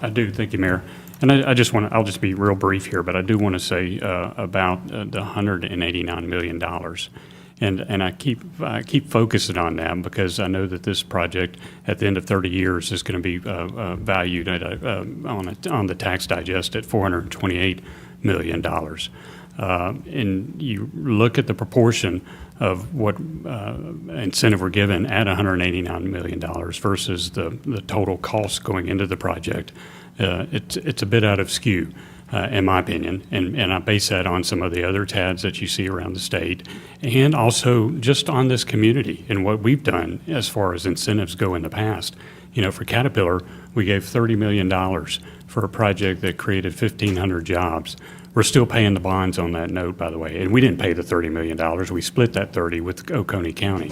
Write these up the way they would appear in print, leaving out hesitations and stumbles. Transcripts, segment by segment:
I do. Thank you, Mayor. And I'll just be real brief here, but I do want to say about the $189 million. And I keep focusing on that because I know that this project at the end of 30 years is going to be valued at on the tax digest at $428 million. And you look at the proportion of what incentive we're given at $189 million versus the total cost going into the project. It's a bit out of skew, in my opinion, and I base that on some of the other TADs that you see around the state, and also just on this community and what we've done as far as incentives go in the past. You know, for Caterpillar, we gave $30 million for a project that created 1,500 jobs. We're still paying the bonds on that note, by the way, and we didn't pay the $30 million. We split that 30 with Oconee County.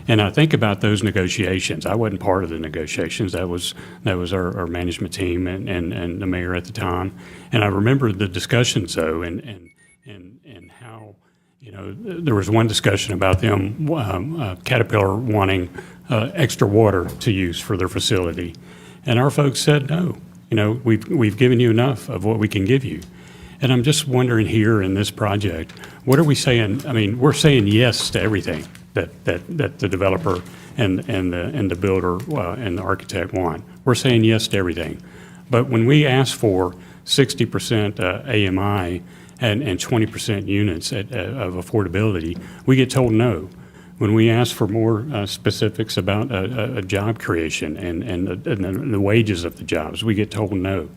And I think about those negotiations. I wasn't part of the negotiations. That was our management team and the mayor at the time. And I remember the discussions, though, and how, you know, there was one discussion about them, Caterpillar wanting extra water to use for their facility. And our folks said, no, you know, we've given you enough of what we can give you. And I'm just wondering here in this project, what are we saying? I mean, we're saying yes to everything that the developer and the builder and the architect want. We're saying yes to everything. But when we ask for 60% AMI and 20% units of affordability, we get told no. When we ask for more specifics about a job creation and the wages of the jobs, we get told no.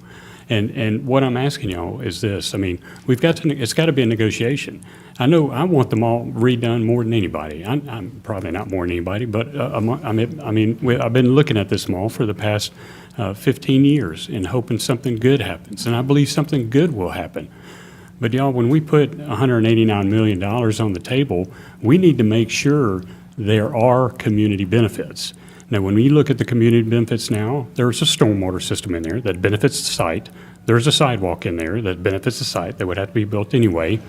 And what I'm asking y'all is this. I mean, it's got to be a negotiation. I know I want them all redone more than anybody. I'm probably not more than anybody, but I've been looking at this mall for the past 15 years and hoping something good happens. And I believe something good will happen. But y'all, when we put $189 million on the table, we need to make sure there are community benefits. Now, when we look at the community benefits now, there's a stormwater system in there that benefits the site. There's a sidewalk in there that benefits the site that would have to be built anyway.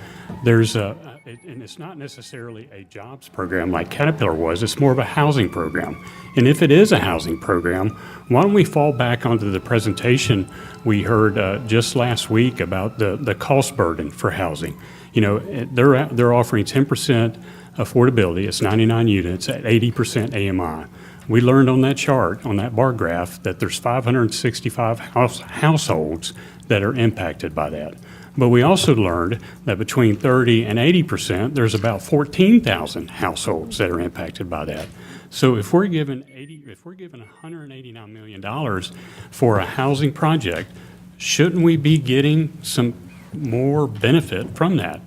And it's not necessarily a jobs program like Caterpillar was. It's more of a housing program. And if it is a housing program, why don't we fall back onto the presentation we heard just last week about the cost burden for housing? You know, they're offering 10% affordability. It's 99 units at 80% AMI. We learned on that chart, on that bar graph, that there's 565 households that are impacted by that. But we also learned that between 30 and 80%, there's about 14,000 households that are impacted by that. So if we're given $189 million for a housing project, shouldn't we be getting some more benefit from that?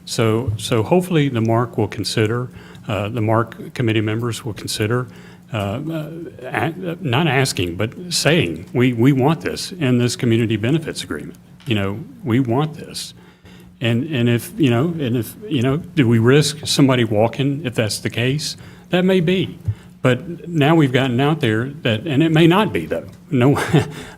So hopefully the MARC will consider, the MARC committee members will consider not asking, but saying, we want this in this community benefits agreement. You know, we want this. And if do we risk somebody walking if that's the case? That may be. But now we've gotten out there that, and it may not be though, no,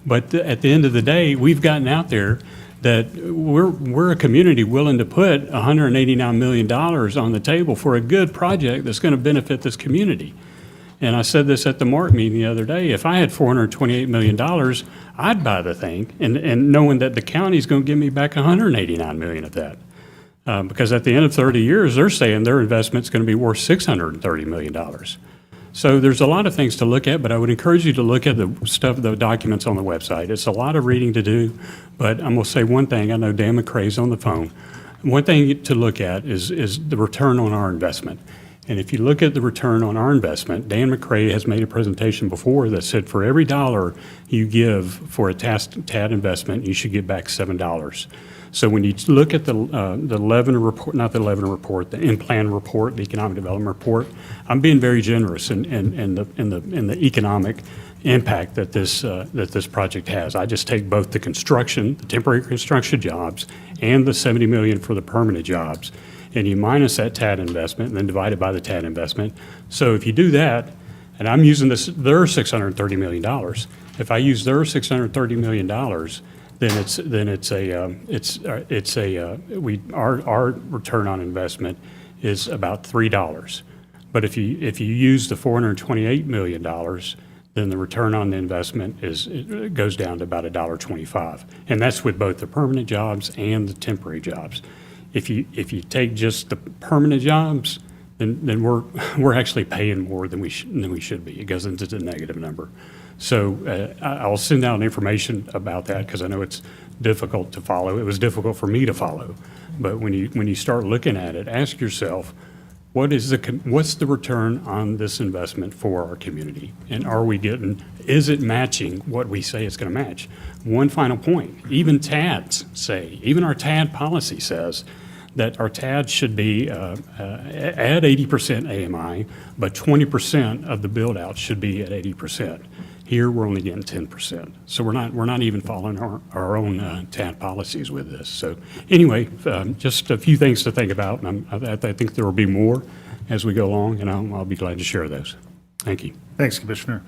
but at the end of the day, we've gotten out there that we're a community willing to put $189 million on the table for a good project that's going to benefit this community. And I said this at the MARC meeting the other day. If I had $428 million, I'd buy the thing, and knowing that the county's going to give me back $189 million of that. Because at the end of 30 years, they're saying their investment's going to be worth $630 million. So there's a lot of things to look at, but I would encourage you to look at the documents on the website. It's a lot of reading to do, but I'm going to say one thing. I know Dan McCrae's on the phone. One thing to look at is the return on our investment. And if you look at the return on our investment, Dan McCrae has made a presentation before that said for every dollar you give for a TAD investment, you should get back $7. So when you look at the Levin report, not the Levin report, the in-plan report, the economic development report, I'm being very generous in the economic impact that this project has. I just take both the construction, the temporary construction jobs, and the $70 million for the permanent jobs, and you minus that TAD investment and then divide it by the TAD investment. So if you do that, and I'm using their $630 million. If I use their $630 million, then our return on investment is about $3. But if you use the $428 million, then the return on the investment it goes down to about $1.25. And that's with both the permanent jobs and the temporary jobs. If you take just the permanent jobs, then we're actually paying more than we should be. It goes into the negative number. So I'll send out information about that because I know it's difficult to follow. It was difficult for me to follow. But when you start looking at it, ask yourself, what's the return on this investment for our community? And is it matching what we say it's going to match? One final point, even our TAD policy says that our TAD should be at 80% AMI, but 20% of the build out should be at 80%. Here, we're only getting 10%. So we're not even following our own TAD policies with this. So anyway, just a few things to think about. And I think there will be more as we go along, and I'll be glad to share those. Thank you. Thanks, Commissioner.